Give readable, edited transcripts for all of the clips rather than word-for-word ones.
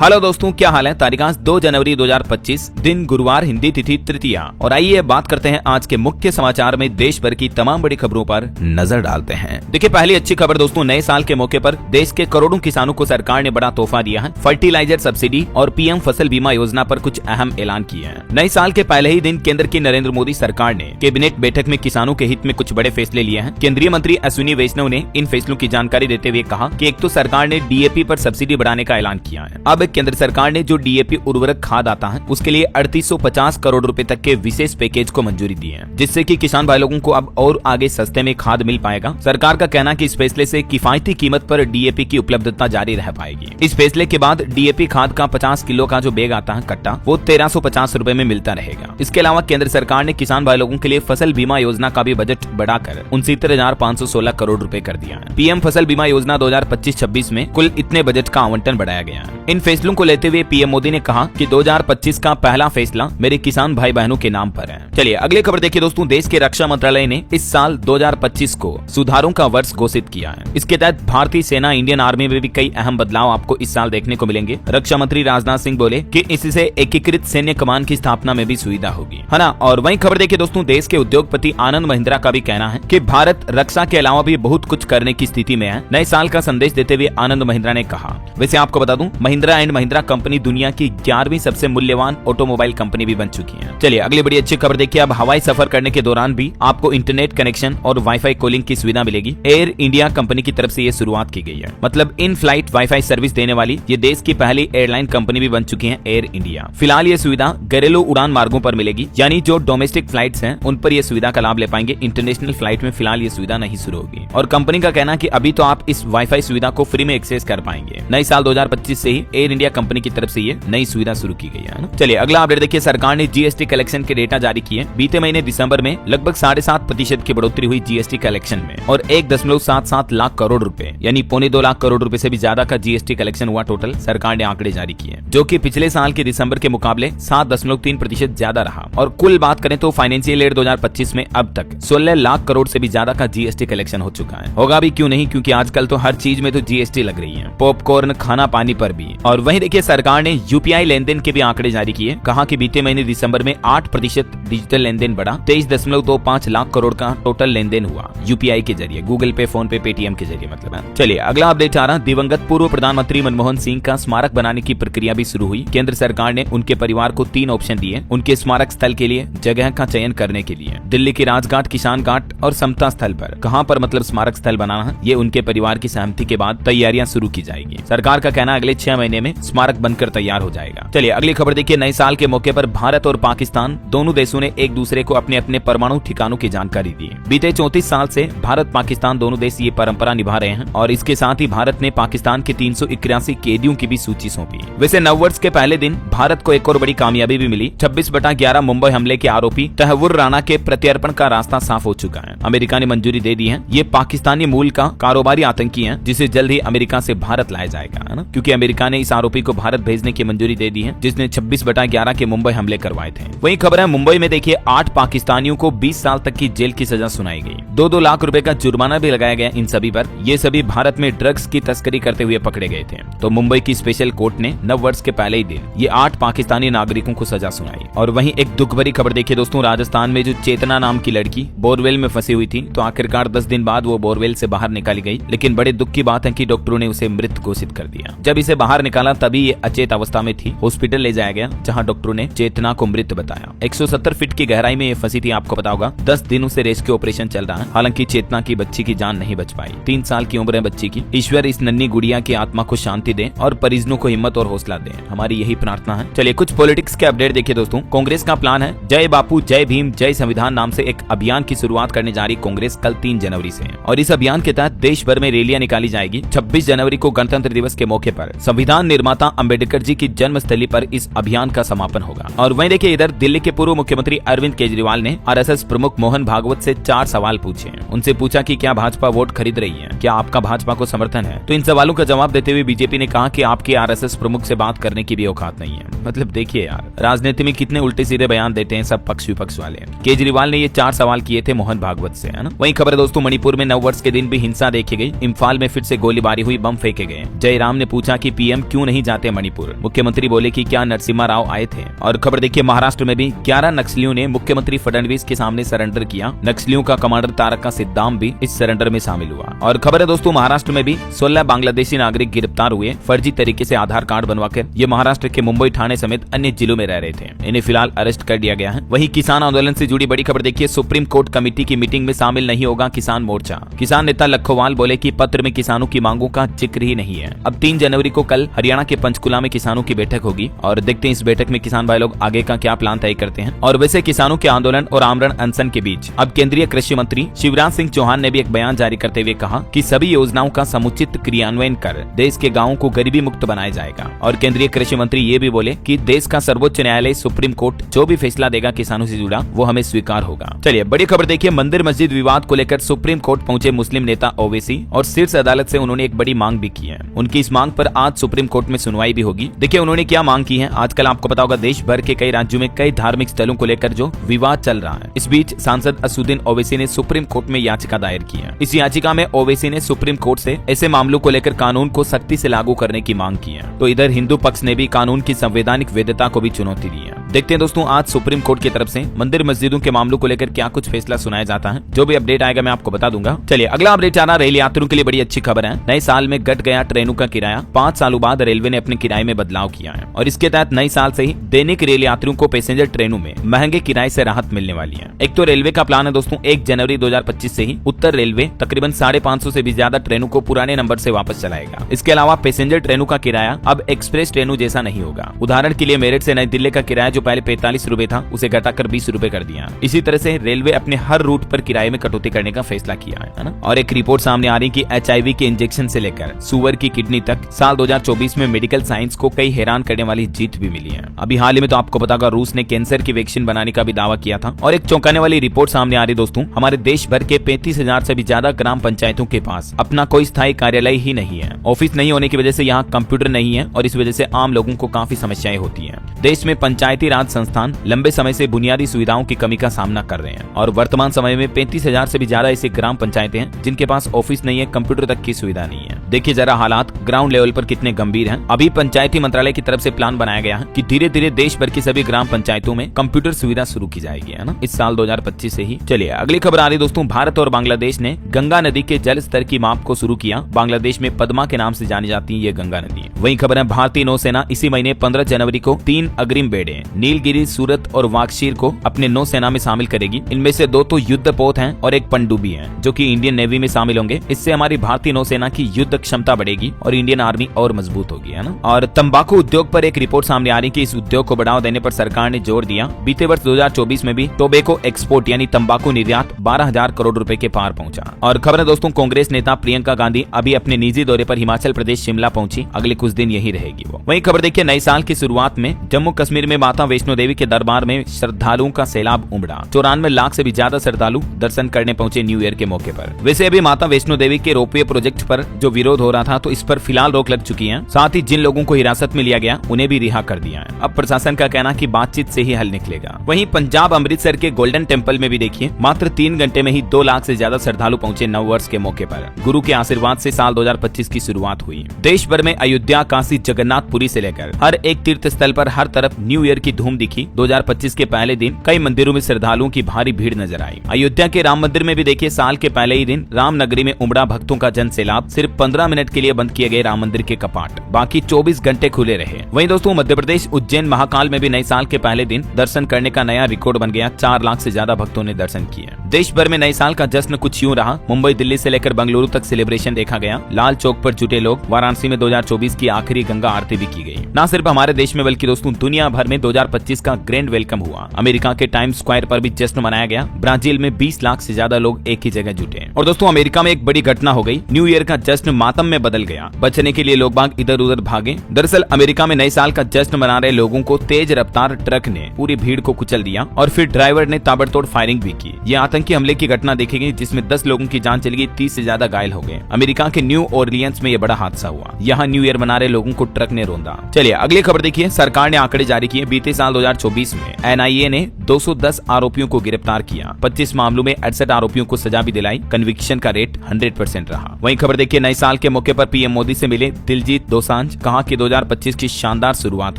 Hello दोस्तों, क्या हाल है। तारीख 2 जनवरी 2025, दिन गुरुवार, हिंदी तिथि तृतीया। और आइए बात करते हैं आज के मुख्य समाचार में देश भर की तमाम बड़ी खबरों पर नजर डालते हैं। देखिए, पहली अच्छी खबर दोस्तों, नए साल के मौके पर देश के करोड़ों किसानों को सरकार ने बड़ा तोहफा दिया है। फर्टिलाइजर सब्सिडी और पीएम फसल बीमा योजना पर कुछ अहम ऐलान किए हैं। नए साल के पहले ही दिन केंद्र की नरेंद्र मोदी सरकार ने कैबिनेट बैठक में किसानों के हित में कुछ बड़े फैसले लिए हैं। केंद्रीय मंत्री अश्विनी वैष्णव ने इन फैसलों की जानकारी देते हुए कहा कि एक तो सरकार ने डीएपी पर सब्सिडी बढ़ाने का ऐलान किया है। अब केंद्र सरकार ने जो डीएपी उर्वरक खाद आता है उसके लिए 3850 करोड़ रुपए तक के विशेष पैकेज को मंजूरी दी है, जिससे कि किसान भाई लोगों को अब और आगे सस्ते में खाद मिल पाएगा। सरकार का कहना है कि इस फैसले से किफायती कीमत पर डीएपी की उपलब्धता जारी रह पाएगी। इस फैसले के बाद डीएपी खाद का 50 किलो का जो बैग आता है कट्टा, वो 1350 रुपए में मिलता रहेगा। इसके अलावा केंद्र सरकार ने किसान भाई लोगों के लिए फसल बीमा योजना का भी बजट बढ़ाकर 69,516 करोड़ रुपए कर दिया है। पीएम फसल बीमा योजना 2025-26 में कुल इतने बजट का आवंटन बढ़ाया गया है। इन फैसलों को लेते हुए पीएम मोदी ने कहा कि 2025 का पहला फैसला मेरे किसान भाई बहनों के नाम पर है। चलिए अगली खबर देखिए दोस्तों, देश के रक्षा मंत्रालय ने इस साल 2025 को सुधारों का वर्ष घोषित किया है। इसके तहत भारतीय सेना, इंडियन आर्मी में भी कई अहम बदलाव आपको इस साल देखने को मिलेंगे। रक्षा मंत्री राजनाथ सिंह बोले कि इससे एकीकृत सैन्य कमान की स्थापना में भी सुविधा होगी, है ना। और वहीं खबर देखिए दोस्तों, देश के उद्योगपति आनंद महिंद्रा का भी कहना है कि भारत रक्षा के अलावा भी बहुत कुछ करने की स्थिति में है। नए साल का संदेश देते हुए आनंद महिंद्रा ने कहा, वैसे आपको बता दूं, महिंद्रा एंड महिंद्रा कंपनी दुनिया की 11वीं सबसे मूल्यवान ऑटोमोबाइल कंपनी भी बन चुकी है। चलिए अगली बड़ी अच्छी खबर देखिए, अब हवाई सफर करने के दौरान भी आपको इंटरनेट कनेक्शन और वाईफाई कॉलिंग की सुविधा मिलेगी। एयर इंडिया कंपनी की तरफ से ये शुरुआत की गई है। मतलब इन फ्लाइट वाईफाई सर्विस देने वाली ये देश की पहली एयरलाइन कंपनी भी बन चुकी है, एयर इंडिया। फिलहाल ये सुविधा घरेलू उड़ान मार्गों पर मिलेगी, यानी जो डोमेस्टिक फ्लाइट्स हैं उन पर ये सुविधा का लाभ ले पाएंगे। इंटरनेशनल फ्लाइट में फिलहाल ये सुविधा नहीं शुरू होगी। और कंपनी का कहना है कि अभी तो आप इस वाईफाई सुविधा को फ्री में एक्सेस कर पाएंगे। नए साल 2025 से ही एयर इंडिया कंपनी की तरफ से ये नई सुविधा शुरू की गई है ना। चलिए अगला अपडेट देखिए, सरकार ने जीएसटी कलेक्शन के डेटा जारी किए। बीते महीने दिसंबर में लगभग 7.5% की बढ़ोतरी हुई जीएसटी कलेक्शन में और 1.77 लाख करोड़ रुपए यानी 1.25 लाख करोड़ रुपए से भी ज्यादा का जीएसटी कलेक्शन हुआ। टोटल सरकार ने आंकड़े जारी किए, जो कि पिछले साल के दिसंबर के मुकाबले 7.3% ज्यादा रहा। और कुल बात करें तो फाइनेंशियल ईयर 2025 में अब तक 16 लाख करोड़ से भी ज्यादा का जीएसटी कलेक्शन हो चुका है। होगा भी क्यों नहीं, क्योंकि आजकल तो हर चीज में तो जीएसटी लग रही है, पॉपकॉर्न, खाना पानी पर भी। और वहीं देखिए, सरकार ने यूपीआई लेनदेन के भी आंकड़े जारी किए। कहा कि बीते महीने दिसंबर में 8% डिजिटल लेनदेन बढ़ा। 23.25 लाख करोड़ का टोटल लेनदेन हुआ यूपीआई के जरिए, गूगल पे, फोन पे, पेटीएम के जरिए मतलब है। चलिए अगला अपडेट आ रहा, दिवंगत पूर्व प्रधानमंत्री मनमोहन सिंह का स्मारक बनाने की प्रक्रिया भी शुरू हुई। केंद्र सरकार ने उनके परिवार को 3 ऑप्शन दिए उनके स्मारक स्थल के लिए जगह का चयन करने के लिए। दिल्ली के राजघाट, किसान घाट और समता स्थल पर कहां पर मतलब स्मारक स्थल बनाना है, ये उनके परिवार की सहमति के बाद तैयारियां शुरू की जाएगी। सरकार का कहना अगले 6 महीने में स्मारक बनकर तैयार हो जाएगा। चलिए अगली खबर देखिए, नए साल के मौके पर भारत और पाकिस्तान दोनों देशों ने एक दूसरे को अपने अपने परमाणु ठिकानों की जानकारी दी। बीते 34 साल से भारत पाकिस्तान दोनों देश ये परंपरा निभा रहे हैं और इसके साथ ही भारत ने पाकिस्तान के 381 कैदियों की भी सूची सौंपी। वैसे नववर्ष के पहले दिन भारत को एक और बड़ी कामयाबी भी मिली। 26/11 मुंबई हमले के आरोपी तहव्वुर राणा के प्रत्यर्पण का रास्ता साफ हो चुका है। अमेरिका ने मंजूरी दे दी है। ये पाकिस्तानी मूल का कारोबारी आतंकी है, जिसे जल्द ही अमेरिका से भारत लाया जाएगा, है ना, क्योंकि अमेरिका ने इस आरोपी को भारत भेजने की मंजूरी दे दी है, जिसने 26/11 के मुंबई हमले करवाए थे। वही खबर है, मुंबई में देखिए 8 पाकिस्तानियों को 20 साल तक की जेल की सजा सुनाई गई। 2-2 लाख रुपए का जुर्माना भी लगाया गया इन सभी पर। ये सभी भारत में ड्रग्स की तस्करी करते हुए पकड़े गए थे। तो मुंबई की स्पेशल कोर्ट ने नववर्ष के पहले ही दिन ये 8 पाकिस्तानी नागरिकों को सजा सुनाई। और वहीं एक दुख भरी खबर देखिए दोस्तों, राजस्थान में जो चेतना नाम की लड़की बोरवेल में फंसी हुई थी, तो आखिरकार 10 दिन बाद वो बोरवेल से बाहर निकाली गई। लेकिन बड़े दुख की बात है कि डॉक्टरों ने उसे मृत घोषित कर दिया। जब इसे बाहर निकाला तभी ये अचेत अवस्था में थी। हॉस्पिटल ले जाया गया, जहाँ डॉक्टरों ने चेतना को मृत बताया। 170 फीट की गहराई में ये फंसी थी, आपको पता होगा। 10 दिनों से रेस्क्यू ऑपरेशन चल रहा है। हालांकि चेतना की बच्ची की जान नहीं बच पाई। 3 साल की उम्र है बच्ची की। ईश्वर इस नन्ही गुड़िया की आत्मा को शांति दे और परिजनों को हिम्मत और हौसला दे, हमारी यही प्रार्थना है। चलिए कुछ पॉलिटिक्स के अपडेट देखिए दोस्तों। कांग्रेस का प्लान है जय बापू जय भीम जय संविधान नाम से एक अभियान की शुरुआत करने जा रही कांग्रेस कल 3 जनवरी से। और इस अभियान के तहत देश भर में रैलियां निकाली जाएगी। 26 जनवरी को गणतंत्र दिवस के मौके पर संविधान निर्माता अंबेडकर जी की जन्मस्थली पर इस अभियान का समापन होगा। और वहीं देखिए, इधर दिल्ली के पूर्व मुख्यमंत्री अरविंद केजरीवाल ने आरएसएस प्रमुख मोहन भागवत से 4 सवाल पूछे। उनसे पूछा कि क्या भाजपा वोट खरीद रही है, क्या आपका भाजपा को समर्थन है। तो इन सवालों का जवाब देते हुए बीजेपी ने कहा कि आपके आरएसएस प्रमुख से बात करने की भी औकात नहीं है। मतलब देखिए यार, राजनीति में कितने उल्टे सीधे बयान देते हैं सब पक्ष विपक्ष वाले। केजरीवाल ने ये 4 सवाल किए थे मोहन भागवत से, है ना। वहीं खबर है दोस्तों, मणिपुर में नववर्ष के दिन भी हिंसा देखी गई। इम्फाल में फिर से गोलीबारी हुई, बम फेंके गए। जयराम ने पूछा कि पीएम क्यों क्यों नहीं जाते मणिपुर। मुख्यमंत्री बोले कि क्या नरसिम्हा राव आए थे। और खबर देखिए महाराष्ट्र में भी 11 नक्सलियों ने मुख्यमंत्री फडणवीस के सामने सरेंडर किया। नक्सलियों का कमांडर तारका सिद्दाम भी इस सरेंडर में शामिल हुआ। और खबर है दोस्तों महाराष्ट्र में भी 16 बांग्लादेशी नागरिक गिरफ्तार हुए फर्जी तरीके से आधार कार्ड बनवाकर। ये महाराष्ट्र के मुंबई, ठाणे समेत अन्य जिलों में रह रहे थे। इन्हें फिलहाल अरेस्ट कर दिया गया है। वहीं किसान आंदोलन से जुड़ी बड़ी खबर देखिए, सुप्रीम कोर्ट कमेटी की मीटिंग में शामिल नहीं होगा किसान मोर्चा। किसान नेता लखोवाल बोले कि पत्र में किसानों की मांगों का जिक्र ही नहीं है। अब 3 जनवरी को कल हरियाणा के पंचकुला में किसानों की बैठक होगी और देखते हैं इस बैठक में किसान भाई लोग आगे का क्या प्लान तय करते हैं। और वैसे किसानों के आंदोलन और आमरण अनशन के बीच अब केंद्रीय कृषि मंत्री शिवराज सिंह चौहान ने भी एक बयान जारी करते हुए कहा कि सभी योजनाओं का समुचित क्रियान्वयन कर देश के गाँवों को गरीबी मुक्त बनाया जाएगा। और केंद्रीय कृषि मंत्री ये भी बोले कि देश का सर्वोच्च न्यायालय सुप्रीम कोर्ट जो भी फैसला देगा किसानों से जुड़ा वो हमें स्वीकार होगा। चलिए बड़ी खबर देखिए, मंदिर मस्जिद विवाद को लेकर सुप्रीम कोर्ट पहुंचे मुस्लिम नेता ओवैसी और शीर्ष अदालत से उन्होंने एक बड़ी मांग भी की है। उनकी इस मांग पर आज सुप्रीम कोर्ट में सुनवाई भी होगी। देखिए उन्होंने क्या मांग की है। आजकल आपको पता होगा देश भर के कई राज्यों में कई धार्मिक स्थलों को लेकर जो विवाद चल रहा है। इस बीच सांसद असुद्दीन ओवैसी ने सुप्रीम कोर्ट में याचिका दायर की है। इस याचिका में ओवैसी ने सुप्रीम कोर्ट से ऐसे मामलों को लेकर कानून को सख्ती से लागू करने की मांग की है। तो इधर हिंदू पक्ष ने भी कानून की संवैधानिक वैधता को भी चुनौती दी है। देखते हैं दोस्तों आज सुप्रीम कोर्ट की तरफ से मंदिर मस्जिदों के मामलों को लेकर क्या कुछ फैसला सुनाया जाता है। जो भी अपडेट आएगा मैं आपको बता दूंगा। चलिए अगला अपडेट आ रहा रेल यात्रियों के लिए बड़ी अच्छी खबर है। नए साल में घट गया ट्रेनों का किराया। 5 सालों बाद रेलवे ने अपने किराए में बदलाव किया है और इसके तहत नए साल से ही दैनिक रेल यात्रियों को पैसेंजर ट्रेनों में महंगे किराए से राहत मिलने वाली है। एक तो रेलवे का प्लान है दोस्तों 1 जनवरी 2025 से ही उत्तर रेलवे तकरीबन 550 से भी ज्यादा ट्रेनों को पुराने नंबर से वापस चलाएगा। इसके अलावा पैसेंजर ट्रेनों का किराया अब एक्सप्रेस ट्रेनों जैसा नहीं होगा। उदाहरण के लिए मेरठ से नई दिल्ली का किराया जो पहले 45 रुपए था उसे घटाकर 20 रुपए कर दिया। इसी तरह से रेलवे अपने हर रूट पर किराए में कटौती करने का फैसला किया है ना। और एक रिपोर्ट सामने आ रही कि HIV के इंजेक्शन से लेकर सुअर की किडनी तक साल 2024 में मेडिकल साइंस को कई हैरान करने वाली जीत भी मिली है। अभी हाल ही में तो आपको पता होगा रूस ने कैंसर की वैक्सीन बनाने का भी दावा किया था। और एक चौंकाने वाली रिपोर्ट सामने आ रही दोस्तों, हमारे देश भर के 35,000 से भी ज्यादा ग्राम पंचायतों के पास अपना कोई स्थायी कार्यालय ही नहीं है। ऑफिस नहीं होने की वजह से यहाँ कंप्यूटर नहीं है और इस वजह से आम लोगों को काफी समस्याएं होती है। देश में पंचायती राज संस्थान लंबे समय से बुनियादी सुविधाओं की कमी का सामना कर रहे हैं और वर्तमान समय में 35,000 से भी ज्यादा ऐसी ग्राम पंचायतें हैं जिनके पास ऑफिस नहीं है, कंप्यूटर तक की सुविधा नहीं है। देखिए जरा हालात ग्राउंड लेवल पर कितने गंभीर हैं। अभी पंचायती मंत्रालय की तरफ से प्लान बनाया गया है कि धीरे धीरे देश भर की सभी ग्राम पंचायतों में कंप्यूटर सुविधा शुरू की जाएगी, है ना, इस साल 2025 से ही। चलिए अगली खबर आ रही दोस्तों, भारत और बांग्लादेश ने गंगा नदी के जल स्तर की माप को शुरू किया। बांग्लादेश में पद्मा के नाम से जानी जाती है ये गंगा नदी। वही खबर है भारतीय नौसेना इसी महीने 15 जनवरी को 3 अग्रिम बेड़े नीलगिरी, सूरत और वागशीर को अपने नौसेना में शामिल करेगी। इनमें से 2 तो युद्धपोत हैं और एक पनडुब्बी है जो कि इंडियन नेवी में शामिल होंगे। इससे हमारी भारतीय नौसेना की युद्ध क्षमता बढ़ेगी और इंडियन आर्मी और मजबूत होगी, है ना। और तंबाकू उद्योग पर एक रिपोर्ट सामने आ रही कि इस उद्योग को बढ़ावा देने पर सरकार ने जोर दिया। बीते वर्ष 2024 में भी टोबैको एक्सपोर्ट यानी तंबाकू निर्यात 12,000 करोड़ रुपए के पार पहुंचा। और खबर है दोस्तों, कांग्रेस नेता प्रियंका गांधी अभी अपने निजी दौरे पर हिमाचल प्रदेश शिमला पहुंची। अगले कुछ दिन यही रहेगी वो। वही खबर देखिए, नए साल की शुरुआत में जम्मू कश्मीर में माता वैष्णो देवी के दरबार में श्रद्धालुओं का सैलाब उमड़ा। 94 लाख से भी ज्यादा श्रद्धालु दर्शन करने पहुंचे न्यू ईयर के मौके पर। वैसे अभी माता वैष्णो देवी के रोपवे प्रोजेक्ट पर जो विरोध हो रहा था तो इस पर फिलहाल रोक लग चुकी है। साथ ही जिन लोगों को हिरासत में लिया गया उन्हें भी रिहा कर दिया है। अब प्रशासन का कहना कि बातचीत से ही हल निकलेगा। वहीं पंजाब अमृतसर के गोल्डन टेम्पल में भी देखिए मात्र 3 घंटे में ही 2 लाख से ज्यादा श्रद्धालु पहुंचे नव वर्ष के मौके पर। गुरु के आशीर्वाद से साल 2025 की शुरुआत हुई। देश भर में अयोध्या, काशी, जगन्नाथपुरी से लेकर हर एक तीर्थ स्थल पर हर तरफ न्यू ईयर की धूम दिखी। 2025 के पहले दिन कई मंदिरों में श्रद्धालुओं की भारी भीड़ नजर आई। अयोध्या के राम मंदिर में भी देखिए साल के पहले ही दिन राम नगरी में उमड़ा भक्तों का जन सैलाब। सिर्फ 15 मिनट के लिए बंद किए गए राम मंदिर के कपाट, बाकी 24 घंटे खुले रहे। वहीं दोस्तों मध्य प्रदेश उज्जैन महाकाल में भी नए साल के पहले दिन दर्शन करने का नया रिकॉर्ड बन गया। 4 लाख से ज्यादा भक्तों ने दर्शन किए। देश भर में नए साल का जश्न कुछ यूं रहा। मुंबई, दिल्ली से लेकर बेंगलुरु तक सेलिब्रेशन देखा गया। लाल चौक पर जुटे लोग। वाराणसी में 2024 की आखिरी गंगा आरती भी की गई। न सिर्फ हमारे देश में बल्कि दोस्तों दुनिया भर में 2025 का ग्रैंड वेलकम हुआ। अमेरिका के टाइम्स स्क्वायर पर भी जश्न मनाया गया। ब्राजील में 20 लाख से ज्यादा लोग एक ही जगह जुटे। और दोस्तों अमेरिका में एक बड़ी घटना हो गई। न्यू ईयर का जश्न मातम में बदल गया। बचने के लिए लोग बाग इधर उधर भागे। दरअसल अमेरिका में नए साल का जश्न मना रहे लोगों को तेज रफ्तार ट्रक ने पूरी भीड़ को कुचल दिया और फिर ड्राइवर ने ताबड़तोड़ फायरिंग भी की। ये आतंकी हमले की घटना देखी गई जिसमें 10 लोगों की जान चली गई, 30 से ज्यादा घायल हो गए। अमेरिका के न्यू ऑरलियंस में यह बड़ा हादसा हुआ। यहाँ न्यू ईयर मना रहे लोगों को ट्रक ने रौंदा। चलिए अगली खबर देखिए, सरकार ने आंकड़े जारी किए। बीते ही साल 2024 में एनआईए ने 210 आरोपियों को गिरफ्तार किया। 25 मामलों में 68 आरोपियों को सजा भी दिलाई। कन्विक्शन का रेट 100% रहा। वहीं खबर देखिए, नए साल के मौके पर पीएम मोदी से मिले दिलजीत दोसांझ, कहा कि 2025 की शानदार शुरुआत